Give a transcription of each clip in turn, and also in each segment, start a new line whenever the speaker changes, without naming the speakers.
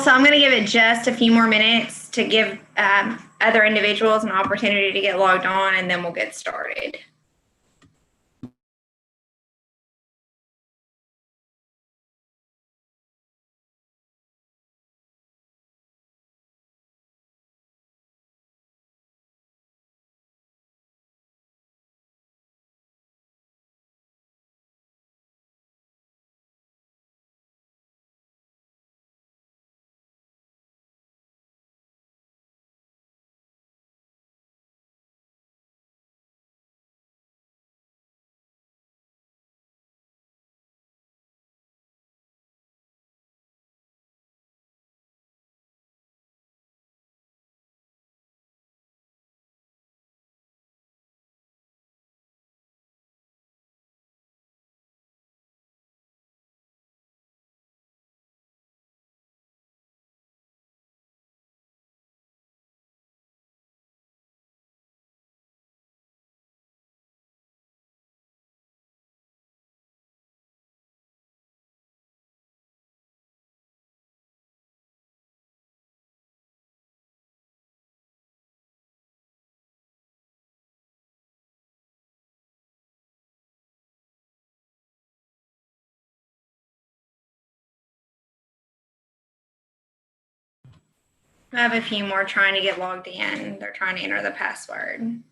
so I'm going to give it just a few more minutes to give other individuals an opportunity to get logged on, and then we'll get started. I have a few more trying to get logged in. They're trying to enter the password.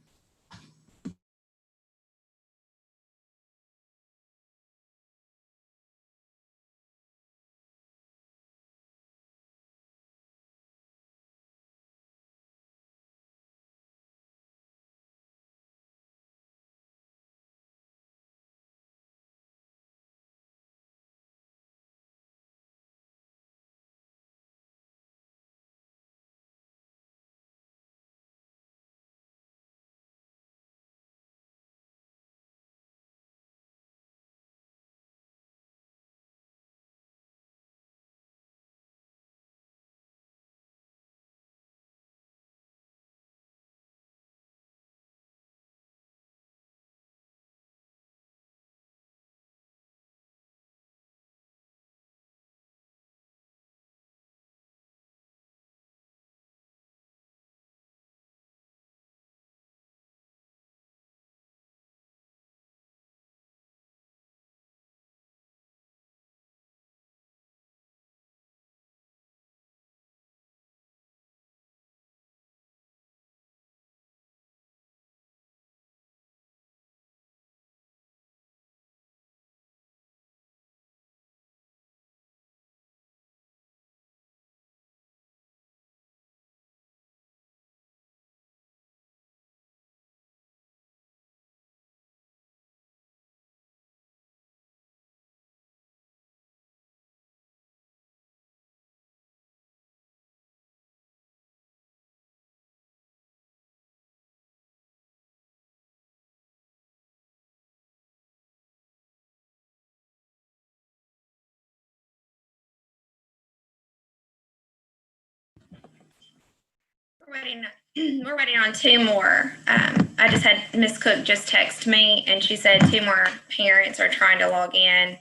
We're waiting on two more. I just had Miss Cook just text me, and she said two more parents are trying to log in.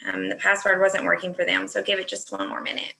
The password wasn't working for them, so give it just one more minute.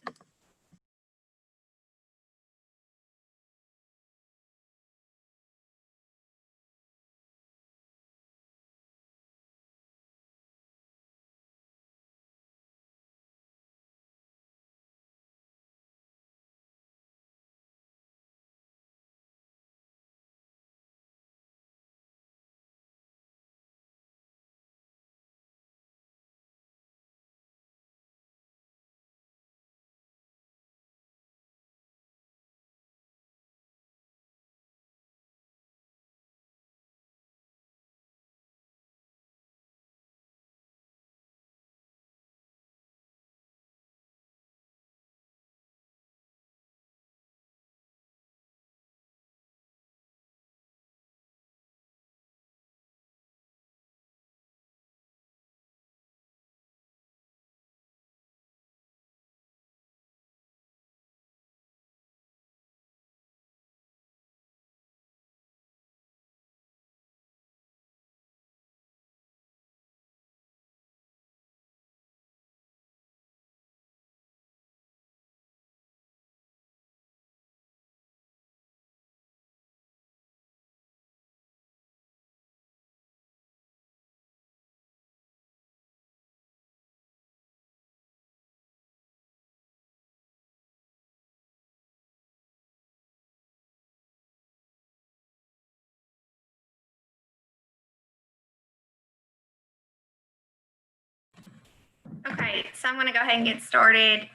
Okay, so I'm going to go ahead and get started.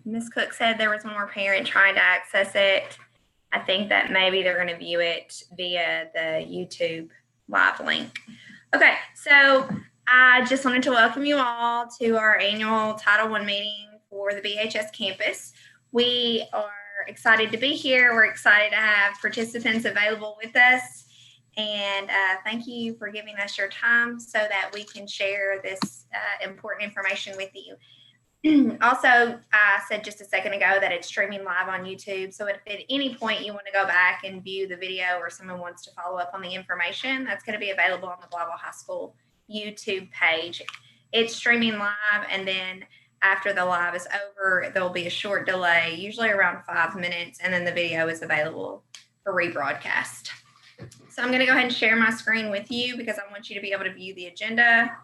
Ms. Cook said there was one more parent trying to access it. I think that maybe they're going to view it via the YouTube live link. Okay, so I just wanted to welcome you all to our annual Title I meeting for the BHS campus. We are excited to be here. We're excited to have participants available with us. And thank you for giving us your time so that we can share this important information with you. Also, I said just a second ago that it's streaming live on YouTube. So if at any point you want to go back and view the video or someone wants to follow up on the information, that's going to be available on the Blytheville High School YouTube page. It's streaming live, and then after the live is over, there will be a short delay, usually around 5 minutes, and then the video is available for rebroadcast. So I'm going to go ahead and share my screen with you because I want you to be able to view the agenda.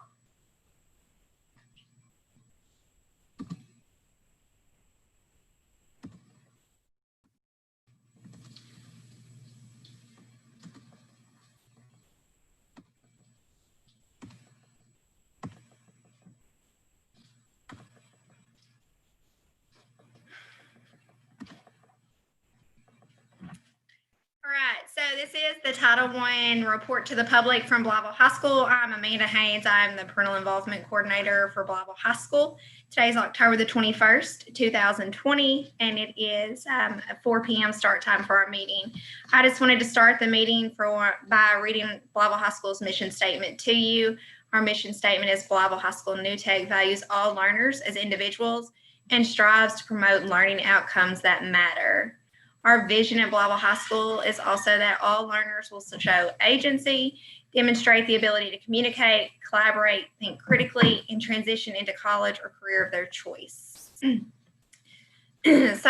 All right, so this is the Title I report to the public from Blytheville High School. I'm Amanda Haynes. I'm the Parental Involvement Coordinator for Blytheville High School. Today is October the 21st, 2020, and it is a 4 p.m. start time for our meeting. I just wanted to start the meeting by reading Blytheville High School's mission statement to you. Our mission statement is Blytheville High School New Tech values all learners as individuals and strives to promote learning outcomes that matter. Our vision at Blytheville High School is also that all learners will show agency, demonstrate the ability to communicate, collaborate, think critically, and transition into college or career of their choice. So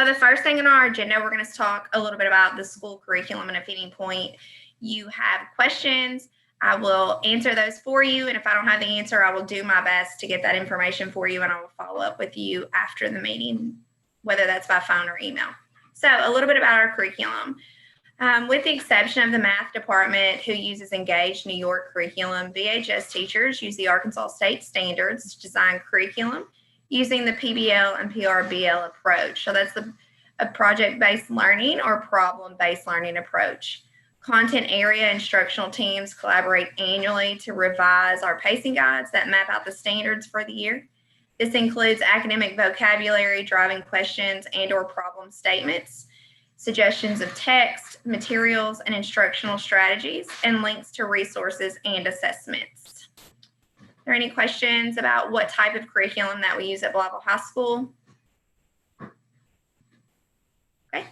the first thing on our agenda, we're going to talk a little bit about the school curriculum, and if at any point you have questions, I will answer those for you, and if I don't have the answer, I will do my best to get that information for you, and I will follow up with you after the meeting, whether that's by phone or email. So a little bit about our curriculum. With the exception of the math department, who uses Engaged New York curriculum, BHS teachers use the Arkansas State Standards to design curriculum using the PBL and PRBL approach. So that's a project-based learning or problem-based learning approach. Content area instructional teams collaborate annually to revise our pacing guides that map out the standards for the year. This includes academic vocabulary, driving questions, and/or problem statements, suggestions of text, materials, and instructional strategies, and links to resources and assessments. Are there any questions about what type of curriculum that we use at Blytheville High School? Okay.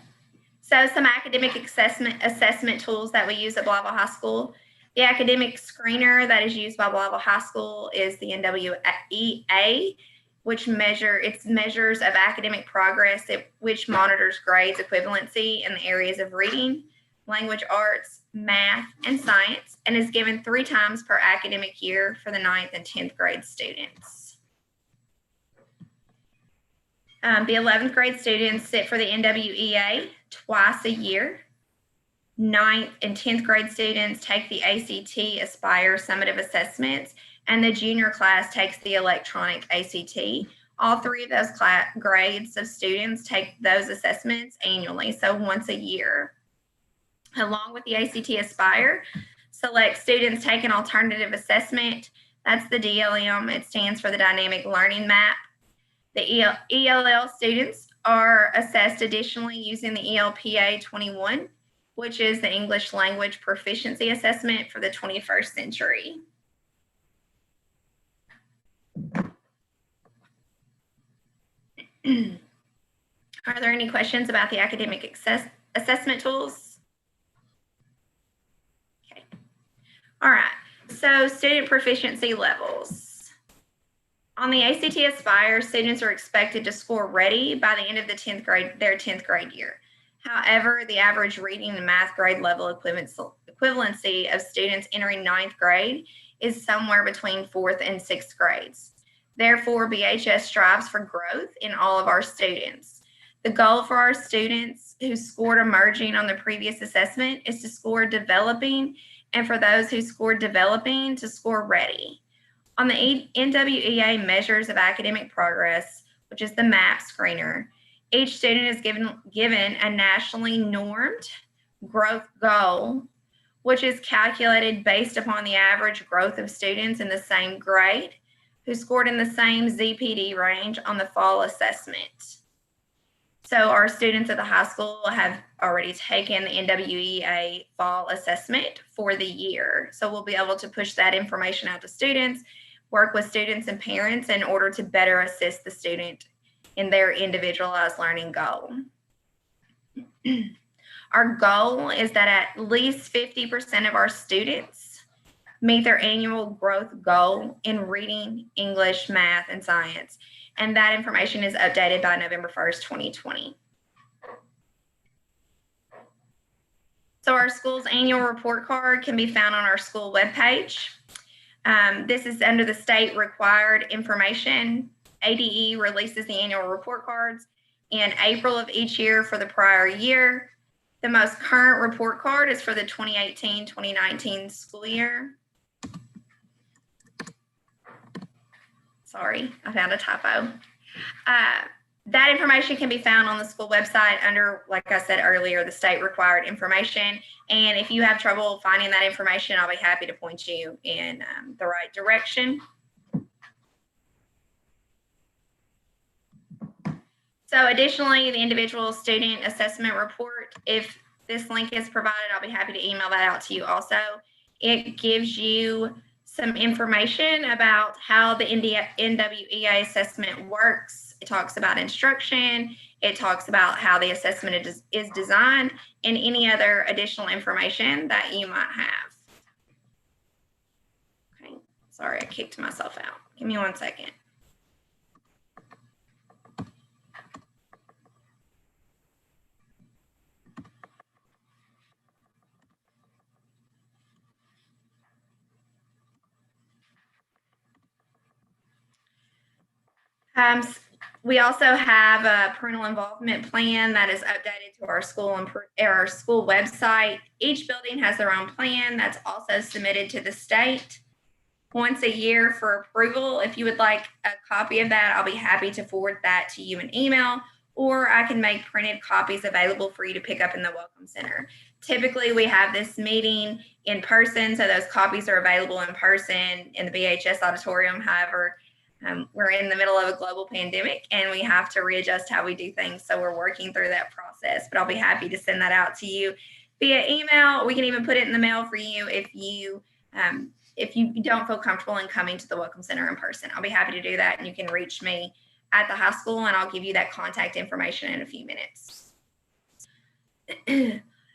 So some academic assessment tools that we use at Blytheville High School. The academic screener that is used by Blytheville High School is the NWEA, which measures of academic progress, which monitors grades equivalency in the areas of reading, language arts, math, and science, and is given 3 times per academic year for the 9th and 10th grade students. The 11th grade students sit for the NWEA twice a year. 9th and 10th grade students take the ACT Aspire Summative Assessments, and the junior class takes the electronic ACT. All 3 of those grades of students take those assessments annually, so once a year. Along with the ACT Aspire, select students take an alternative assessment. That's the DLM. It stands for the Dynamic Learning Map. The ELL students are assessed additionally using the ELPA 21, which is the English Language Proficiency Assessment for the 21st century. Are there any questions about the academic assessment tools? Okay. All right. So student proficiency levels. On the ACT Aspire, students are expected to score ready by the end of their 10th grade year. However, the average reading and math grade level equivalency of students entering 9th grade is somewhere between 4th and 6th grades. Therefore, BHS strives for growth in all of our students. The goal for our students who scored emerging on the previous assessment is to score developing, and for those who scored developing, to score ready. On the NWEA measures of academic progress, which is the MAP screener, each student is given a nationally normed growth goal, which is calculated based upon the average growth of students in the same grade who scored in the same ZPD range on the fall assessment. So our students at the high school have already taken the NWEA fall assessment for the year. So we'll be able to push that information out to students, work with students and parents in order to better assist the student in their individualized learning goal. Our goal is that at least 50% of our students meet their annual growth goal in reading, English, math, and science. And that information is updated by November 1st, 2020. So our school's annual report card can be found on our school webpage. This is under the state required information. ADE releases the annual report cards in April of each year for the prior year. The most current report card is for the 2018-2019 school year. Sorry, I found a typo. That information can be found on the school website under, like I said earlier, the state required information. And if you have trouble finding that information, I'll be happy to point you in the right direction. So additionally, the individual student assessment report, if this link is provided, I'll be happy to email that out to you also. It gives you some information about how the NWEA assessment works. It talks about instruction. It talks about how the assessment is designed and any other additional information that you might have. Okay, sorry, I kicked myself out. Give me 1 second. We also have a parental involvement plan that is updated to our school and our school website. Each building has their own plan that's also submitted to the state once a year for approval. If you would like a copy of that, I'll be happy to forward that to you in email, or I can make printed copies available for you to pick up in the Welcome Center. Typically, we have this meeting in person, so those copies are available in person in the BHS auditorium. However, we're in the middle of a global pandemic and we have to readjust how we do things. So we're working through that process, but I'll be happy to send that out to you via email. We can even put it in the mail for you if you don't feel comfortable in coming to the Welcome Center in person. I'll be happy to do that, and you can reach me at the high school and I'll give you that contact information in a few minutes.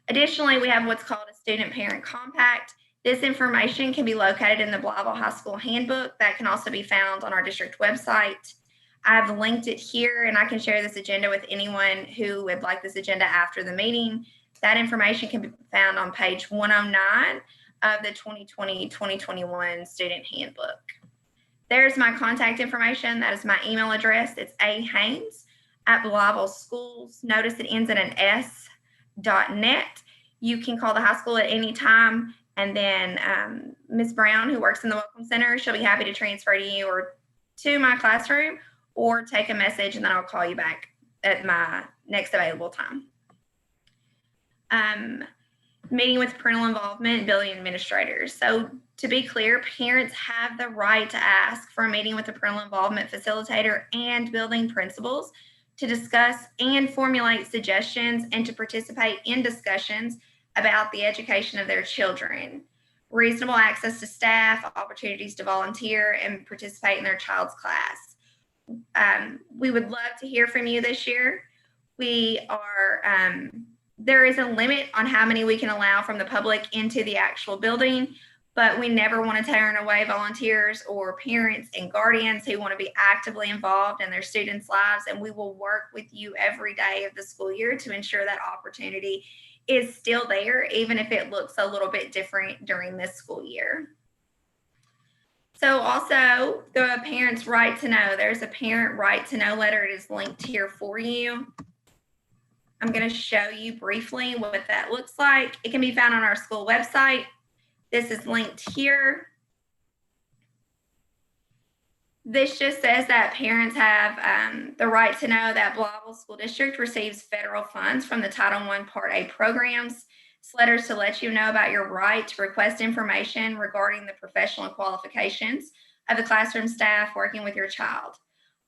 Additionally, we have what's called a student parent compact. This information can be located in the Blytheville High School handbook that can also be found on our district website. I've linked it here and I can share this agenda with anyone who would like this agenda after the meeting. That information can be found on page 109 of the 2020-2021 student handbook. There's my contact information. That is my email address. It's ahaynes@BlythevilleSchools. Notice it ends in an s.net. You can call the high school at any time. And then Ms. Brown, who works in the Welcome Center, she'll be happy to transfer to you or to my classroom, or take a message and then I'll call you back at my next available time. Meeting with parental involvement and building administrators. So to be clear, parents have the right to ask for a meeting with the parental involvement facilitator and building principals to discuss and formulate suggestions and to participate in discussions about the education of their children. Reasonable access to staff, opportunities to volunteer and participate in their child's class. We would love to hear from you this year. There is a limit on how many we can allow from the public into the actual building, but we never want to turn away volunteers or parents and guardians who want to be actively involved in their students' lives, and we will work with you every day of the school year to ensure that opportunity is still there, even if it looks a little bit different during this school year. So also the parent's right to know. There's a parent right to know letter. It is linked here for you. I'm going to show you briefly what that looks like. It can be found on our school website. This is linked here. This just says that parents have the right to know that Blytheville School District receives federal funds from the Title I Part A programs. This letter is to let you know about your right to request information regarding the professional qualifications of the classroom staff working with your child.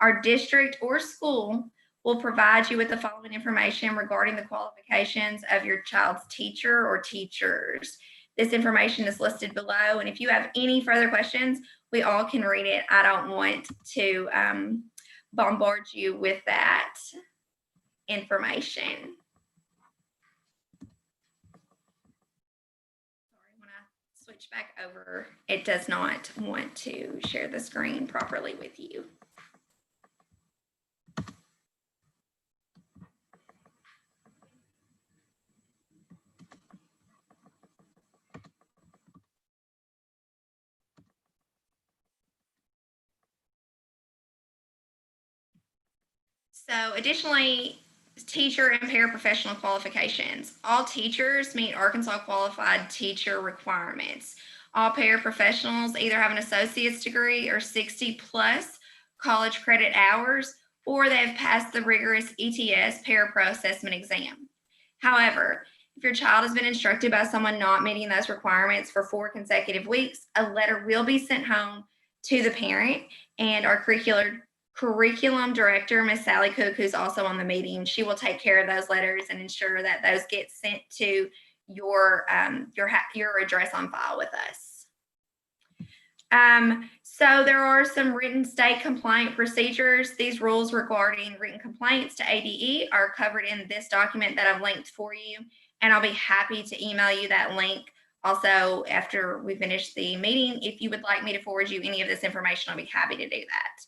Our district or school will provide you with the following information regarding the qualifications of your child's teacher or teachers. This information is listed below, and if you have any further questions, we all can read it. I don't want to bombard you with that information. Sorry, when I switch back over, it does not want to share the screen properly with you. So additionally, teacher and paraprofessional qualifications. All teachers meet Arkansas qualified teacher requirements. All paraprofessionals either have an associate's degree or 60 plus college credit hours, or they have passed the rigorous ETS parapro assessment exam. However, if your child has been instructed by someone not meeting those requirements for 4 consecutive weeks, a letter will be sent home to the parent, and our curriculum director, Miss Sally Cook, who's also on the meeting, she will take care of those letters and ensure that those get sent to your address on file with us. So there are some written state compliant procedures. These rules regarding written complaints to ADE are covered in this document that I've linked for you, and I'll be happy to email you that link also after we finish the meeting. If you would like me to forward you any of this information, I'll be happy to do that.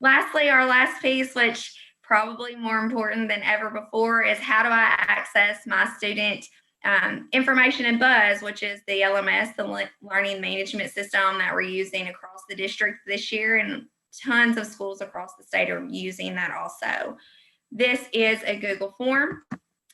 Lastly, our last piece, which probably more important than ever before, is how do I access my student information and Buzz, which is the LMS, the learning management system that we're using across the district this year, and tons of schools across the state are using that also. This is a Google form.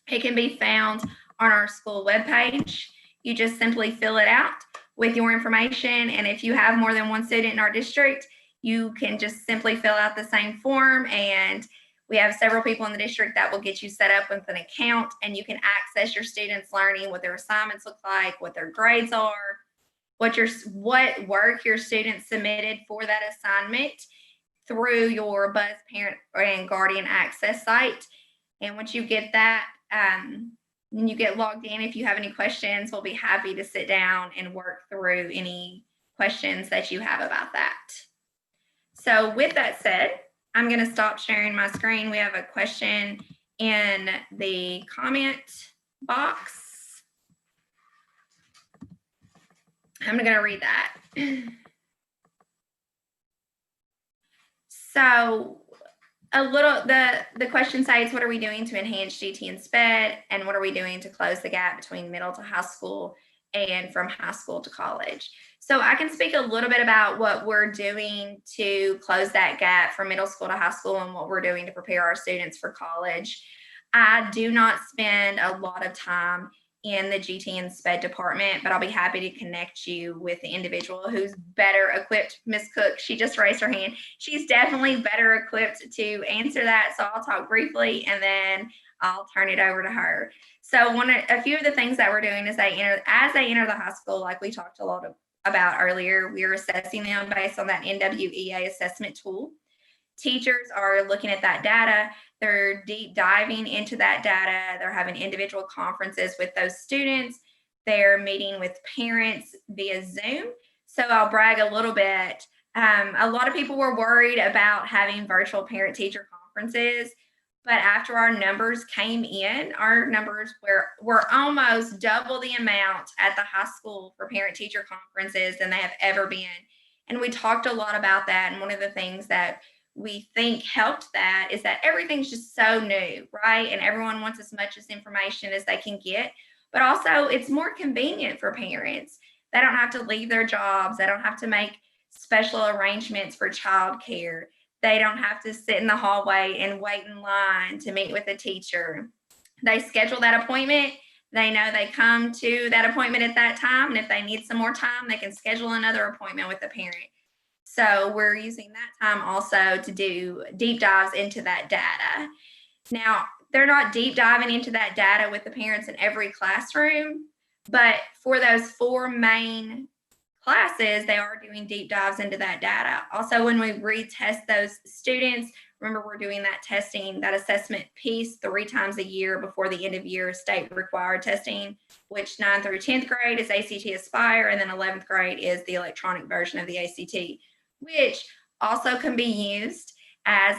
It can be found on our school webpage. You just simply fill it out with your information, and if you have more than one student in our district, you can just simply fill out the same form, and we have several people in the district that will get you set up with an account, and you can access your students' learning, what their assignments look like, what their grades are, what work your students submitted for that assignment through your Buzz Parent and Guardian Access site. And once you get that, when you get logged in, if you have any questions, we'll be happy to sit down and work through any questions that you have about that. So with that said, I'm going to stop sharing my screen. We have a question in the comment box. I'm going to read that. So the question states, what are we doing to enhance GT and SPED, and what are we doing to close the gap between middle to high school and from high school to college? So I can speak a little bit about what we're doing to close that gap from middle school to high school and what we're doing to prepare our students for college. I do not spend a lot of time in the GT and SPED department, but I'll be happy to connect you with the individual who's better equipped. Miss Cook, she just raised her hand. She's definitely better equipped to answer that. So I'll talk briefly and then I'll turn it over to her. So a few of the things that we're doing is as they enter the high school, like we talked a lot about earlier, we're assessing them based on that NWEA assessment tool. Teachers are looking at that data. They're deep diving into that data. They're having individual conferences with those students. They're meeting with parents via Zoom. So I'll brag a little bit. A lot of people were worried about having virtual parent-teacher conferences, but after our numbers came in, our numbers were almost double the amount at the high school for parent-teacher conferences than they have ever been. And we talked a lot about that. And one of the things that we think helped that is that everything's just so new, right? And everyone wants as much information as they can get, but also it's more convenient for parents. They don't have to leave their jobs. They don't have to make special arrangements for childcare. They don't have to sit in the hallway and wait in line to meet with a teacher. They schedule that appointment. They know they come to that appointment at that time. And if they need some more time, they can schedule another appointment with the parent. So we're using that time also to do deep dives into that data. Now, they're not deep diving into that data with the parents in every classroom, but for those 4 main classes, they are doing deep dives into that data. Also, when we retest those students, remember we're doing that testing, that assessment piece 3 times a year before the end of year state required testing, which 9th through 10th grade is ACT Aspire, and then 11th grade is the electronic version of the ACT, which also can be used as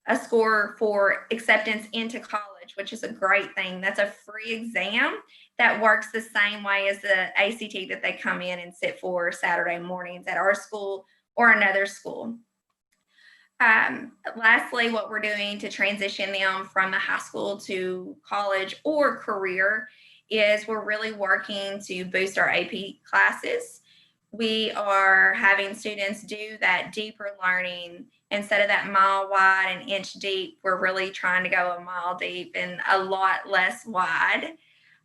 a score for acceptance into college, which is a great thing. That's a free exam that works the same way as the ACT that they come in and sit for Saturday mornings at our school or another school. Lastly, what we're doing to transition them from the high school to college or career is we're really working to boost our AP classes. We are having students do that deeper learning. Instead of that mile wide and inch deep, we're really trying to go a mile deep and a lot less wide.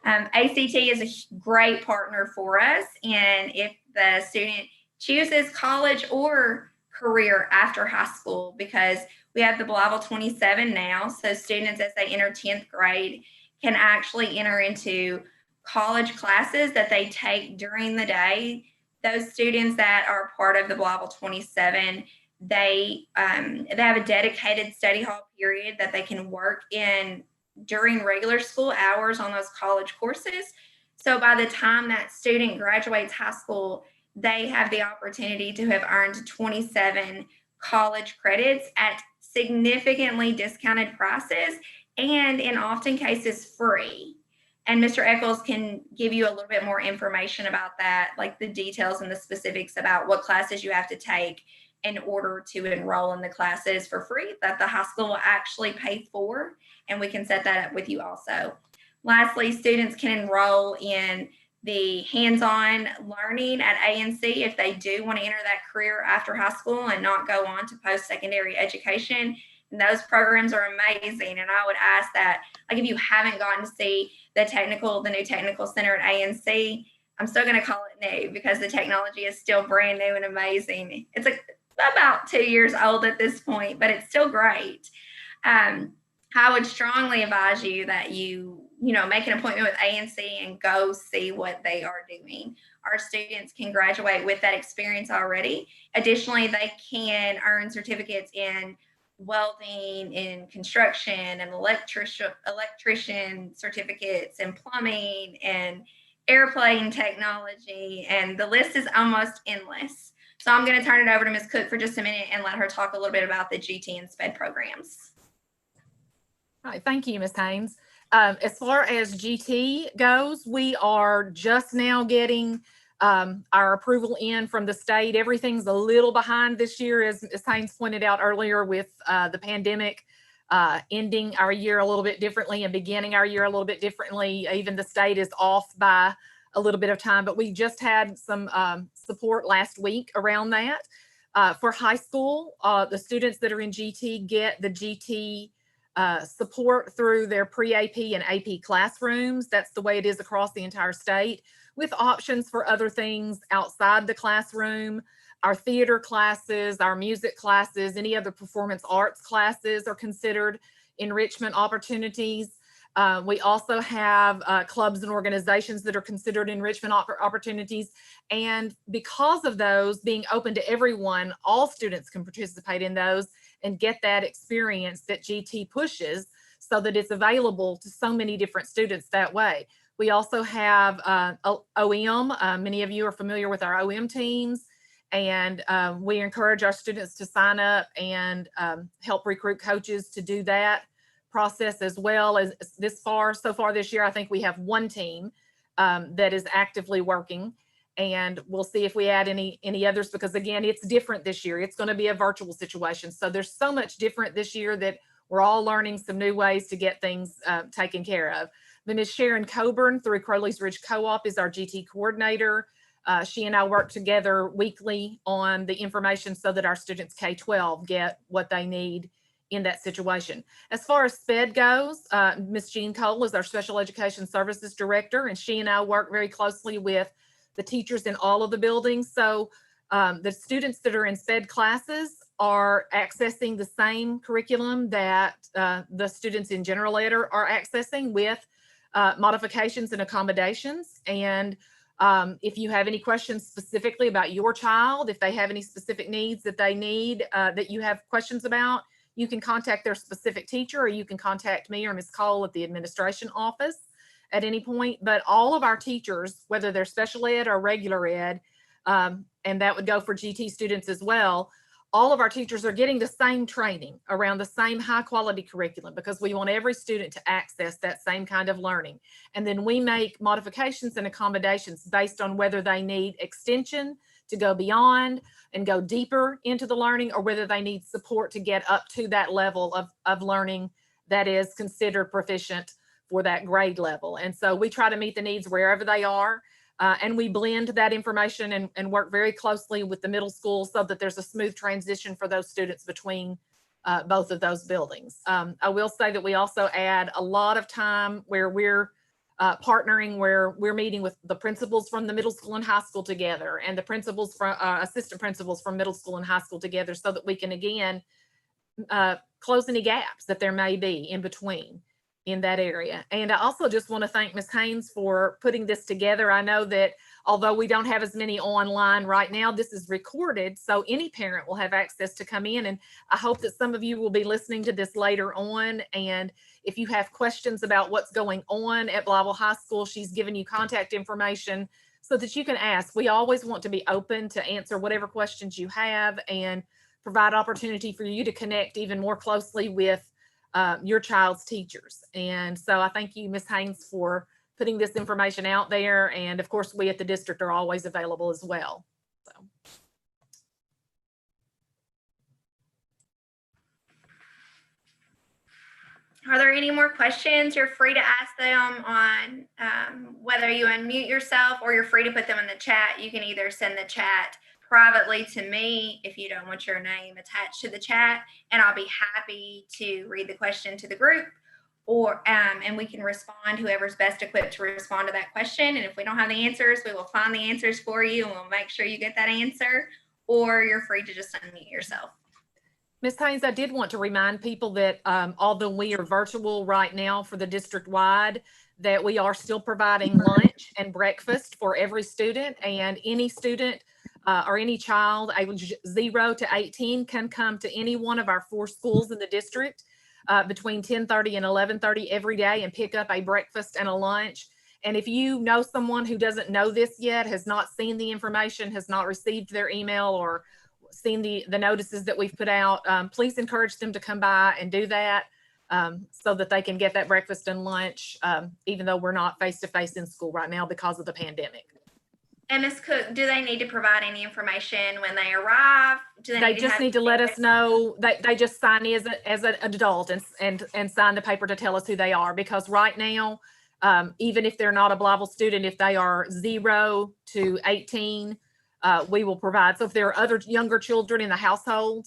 ACT is a great partner for us, and if the student chooses college or career after high school, because we have the Level 27 now, so students as they enter 10th grade can actually enter into college classes that they take during the day. Those students that are part of the Level 27, they have a dedicated study hall period that they can work in during regular school hours on those college courses. So by the time that student graduates high school, they have the opportunity to have earned 27 college credits at significantly discounted prices and in often cases free. And Mr. Eccles can give you a little bit more information about that, like the details and the specifics about what classes you have to take in order to enroll in the classes for free that the high school will actually pay for. And we can set that up with you also. Lastly, students can enroll in the hands-on learning at ANC if they do want to enter that career after high school and not go on to post-secondary education. And those programs are amazing. And I would ask that, like, if you haven't gotten to see the new technical center at ANC, I'm still going to call it new because the technology is still brand new and amazing. It's about 2 years old at this point, but it's still great. I would strongly advise you that you make an appointment with ANC and go see what they are doing. Our students can graduate with that experience already. Additionally, they can earn certificates in welding, in construction, and electrician certificates, and plumbing, and airplane technology, and the list is almost endless. So I'm going to turn it over to Ms. Cook for just a minute and let her talk a little bit about the GT and SPED programs.
All right, thank you, Ms. Haynes. As far as GT goes, we are just now getting our approval in from the state. Everything's a little behind this year, as Haynes pointed out earlier, with the pandemic ending our year a little bit differently and beginning our year a little bit differently. Even the state is off by a little bit of time, but we just had some support last week around that. For high school, the students that are in GT get the GT support through their pre-AP and AP classrooms. That's the way it is across the entire state, with options for other things outside the classroom. Our theater classes, our music classes, any other performance arts classes are considered enrichment opportunities. We also have clubs and organizations that are considered enrichment opportunities. And because of those being open to everyone, all students can participate in those and get that experience that GT pushes, so that it's available to so many different students that way. We also have OM. Many of you are familiar with our OM teams, and we encourage our students to sign up and help recruit coaches to do that process as well. As so far this year, I think we have one team that is actively working, and we'll see if we add any others, because again, it's different this year. It's going to be a virtual situation. So there's so much different this year that we're all learning some new ways to get things taken care of. Then Ms. Sharon Coburn through Crowley's Ridge Co-op is our GT coordinator. She and I work together weekly on the information so that our students K-12 get what they need in that situation. As far as SPED goes, Ms. Jean Cole is our Special Education Services Director, and she and I work very closely with the teachers in all of the buildings. So The students that are in SPED classes are accessing the same curriculum that the students in general ed are accessing with modifications and accommodations. And if you have any questions specifically about your child, if they have any specific needs that they need, that you have questions about, you can contact their specific teacher, or you can contact me or Ms. Cole at the administration office at any point. But all of our teachers, whether they're special ed or regular ed, and that would go for GT students as well, all of our teachers are getting the same training around the same high quality curriculum, because we want every student to access that same kind of learning. And then we make modifications and accommodations based on whether they need extension to go beyond and go deeper into the learning, or whether they need support to get up to that level of learning that is considered proficient for that grade level. And so we try to meet the needs wherever they are. And we blend that information and work very closely with the middle school so that there's a smooth transition for those students between both of those buildings. I will say that we also add a lot of time where we're partnering, where we're meeting with the principals from the middle school and high school together, and the principals from assistant principals from middle school and high school together, so that we can, again, close any gaps that there may be in between in that area. And I also just want to thank Ms. Haynes for putting this together. I know that although we don't have as many online right now, this is recorded, so any parent will have access to come in. And I hope that some of you will be listening to this later on. And if you have questions about what's going on at Blytheville High School, she's given you contact information so that you can ask. We always want to be open to answer whatever questions you have and provide opportunity for you to connect even more closely with your child's teachers. And so I thank you, Ms. Haynes, for putting this information out there. And of course, we at the district are always available as well. So.
Are there any more questions? You're free to ask them on whether you unmute yourself, or you're free to put them in the chat. You can either send the chat privately to me if you don't want your name attached to the chat, and I'll be happy to read the question to the group, or and we can respond, whoever's best equipped to respond to that question. And if we don't have the answers, we will find the answers for you, and we'll make sure you get that answer, or you're free to just unmute yourself.
Ms. Haynes, I did want to remind people that although we are virtual right now for the district-wide, that we are still providing lunch and breakfast for every student, and any student or any child age 0 to 18 can come to any one of our 4 schools in the district between 10:30 and 11:30 every day and pick up a breakfast and a lunch. And if you know someone who doesn't know this yet, has not seen the information, has not received their email or seen the notices that we've put out, please encourage them to come by and do that so that they can get that breakfast and lunch, even though we're not face-to-face in school right now because of the pandemic.
And Ms. Cook, do they need to provide any information when they arrive? Do
they just need to let us know that they just sign in as an adult and sign the paper to tell us who they are. Because right now, even if they're not a Blytheville student, if they are 0 to 18, we will provide. So if there are other younger children in the household,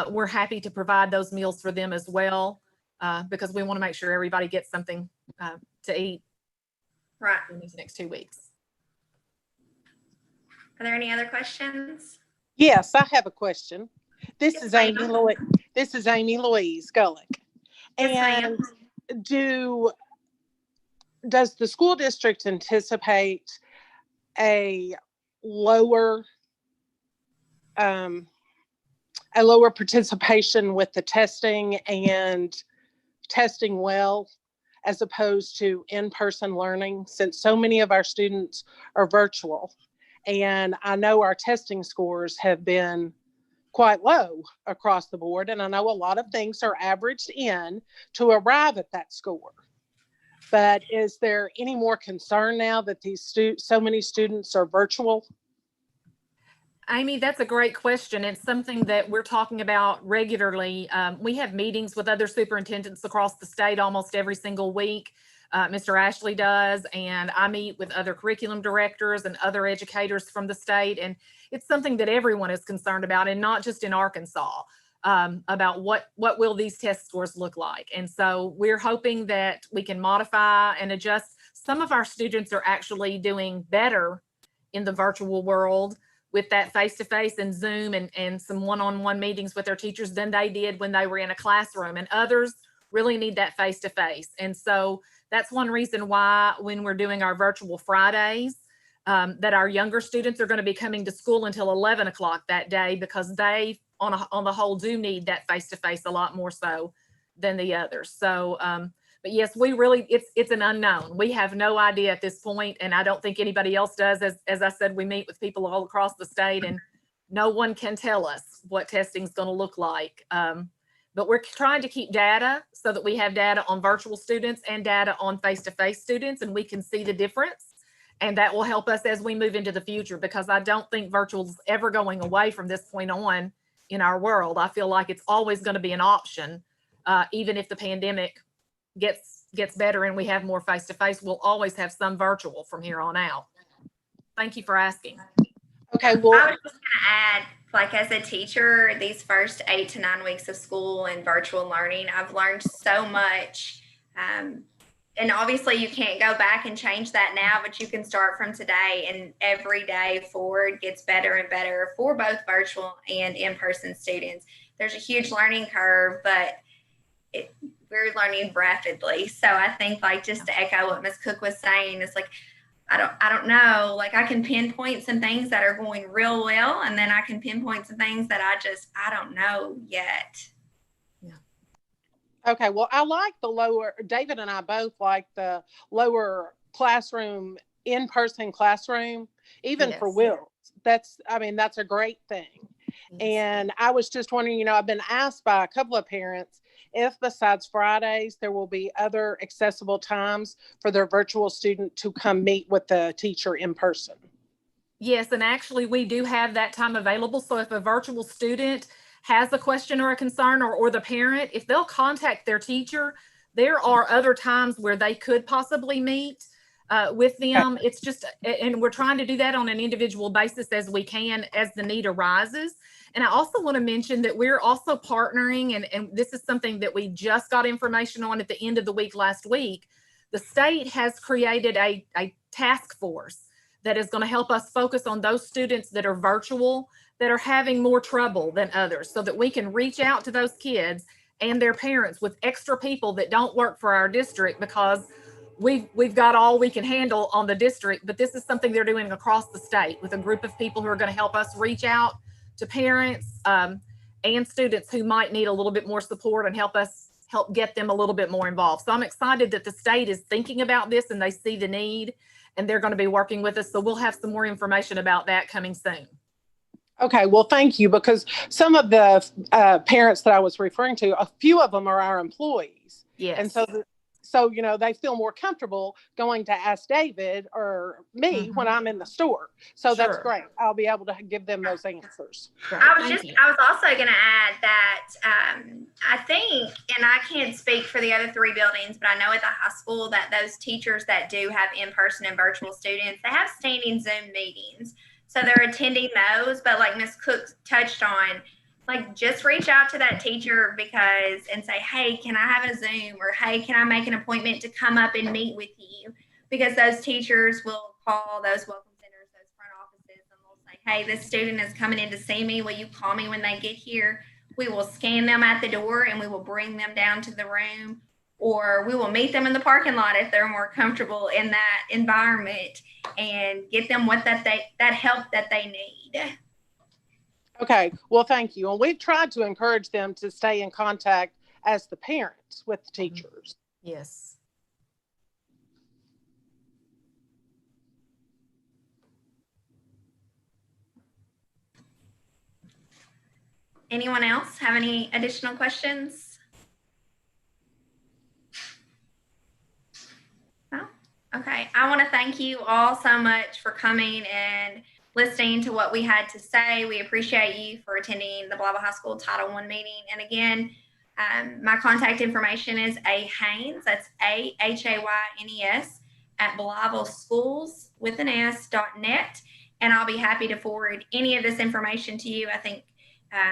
we're happy to provide those meals for them as well, because we want to make sure everybody gets something to eat in these next 2 weeks.
Are there any other questions?
Yes, I have a question. This
Yes,
is Amy Louise. This is Amy Louise Gullick.
Yes,
and does the school district anticipate a lower participation with the testing and testing well, as opposed to in-person learning, since so many of our students are virtual? And I know our testing scores have been quite low across the board. And I know a lot of things are averaged in to arrive at that score. But is there any more concern now that these so many students are virtual?
Amy, that's a great question. It's something that we're talking about regularly. We have meetings with other superintendents across the state almost every single week. Mr. Ashley does, and I meet with other curriculum directors and other educators from the state. And it's something that everyone is concerned about, and not just in Arkansas, about what will these test scores look like. And so we're hoping that we can modify and adjust. Some of our students are actually doing better in the virtual world with that face-to-face and Zoom and some one-on-one meetings with their teachers than they did when they were in a classroom. And others really need that face-to-face. And so that's one reason why when we're doing our virtual Fridays, that our younger students are going to be coming to school until 11 o'clock that day, because they on the whole do need that face-to-face a lot more so than the others. So, but yes, we really, it's an unknown. We have no idea at this point, and I don't think anybody else does. As I said, we meet with people all across the state, and no one can tell us what testing is going to look like. But we're trying to keep data so that we have data on virtual students and data on face-to-face students, and we can see the difference. And that will help us as we move into the future, because I don't think virtual is ever going away from this point on in our world. I feel like it's always going to be an option, even if the pandemic gets better and we have more face-to-face. We'll always have some virtual from here on out. Thank you for asking.
Okay, well,
I was just going to add, like, as a teacher, these first 8 to 9 weeks of school and virtual learning, I've learned so much. And obviously you can't go back and change that now, but you can start from today, and every day forward gets better and better for both virtual and in-person students. There's a huge learning curve, but we're learning rapidly. So I think, like, just to echo what Ms. Cook was saying, it's like, I don't know, like, I can pinpoint some things that are going real well, and then I can pinpoint some things that I don't know yet.
okay, well, I like the lower, David and I both like the lower classroom, in-person classroom, even for Will. That's a great thing.
Yes.
And I was just wondering, I've been asked by a couple of parents if besides Fridays, there will be other accessible times for their virtual student to come meet with the teacher in person.
Yes, and actually we do have that time available. So if a virtual student has a question or a concern, or the parent, if they'll contact their teacher, there are other times where they could possibly meet with them. It's just, and we're trying to do that on an individual basis as we can, as the need arises. And I also want to mention that we're also partnering, and this is something that we just got information on at the end of the week last week. The state has created a task force that is going to help us focus on those students that are virtual, that are having more trouble than others, so that we can reach out to those kids and their parents with extra people that don't work for our district, because we've got all we can handle on the district. But this is something they're doing across the state with a group of people who are going to help us reach out to parents and students who might need a little bit more support, and help get them a little bit more involved. So I'm excited that the state is thinking about this and they see the need, and they're going to be working with us. So we'll have some more information about that coming soon.
Okay, well, thank you, because some of the parents that I was referring to, a few of them are our employees.
Yes.
And so they feel more comfortable going to ask David or me when I'm in the store. So that's great. I'll be able to give them those answers.
Great.
I was also going to add that I think, and I can't speak for the other 3 buildings, but I know at the high school that those teachers that do have in-person and virtual students, they have standing Zoom meetings. So they're attending those, but like Ms. Cook touched on, like, just reach out to that teacher and say, hey, can I have a Zoom? Or, hey, can I make an appointment to come up and meet with you? Because those teachers will call those welcome centers, those front offices, and they'll say, hey, this student is coming in to see me. Will you call me when they get here? We will scan them at the door and we will bring them down to the room, or we will meet them in the parking lot if they're more comfortable in that environment, and get them that help that they need.
Okay, well, thank you. And we've tried to encourage them to stay in contact as the parents with the teachers.
Yes.
Anyone else have any additional questions? No? Okay. I want to thank you all so much for coming and listening to what we had to say. We appreciate you for attending the Blytheville High School Title I meeting. And again, my contact information is A. Haynes, that's AHAYNES, at BlythevilleSchools.net. And I'll be happy to forward any of this information to you. I think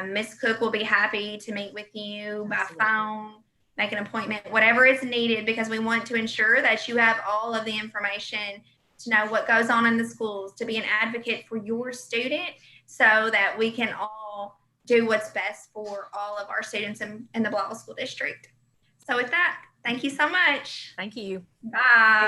Ms. Cook will be happy to meet with you by phone, make an appointment, whatever is needed, because we want to ensure that you have all of the information to know what goes on in the schools, to be an advocate for your student, so that we can all do what's best for all of our students in the Blytheville School District. So with that, thank you so much.
Thank you.
Bye.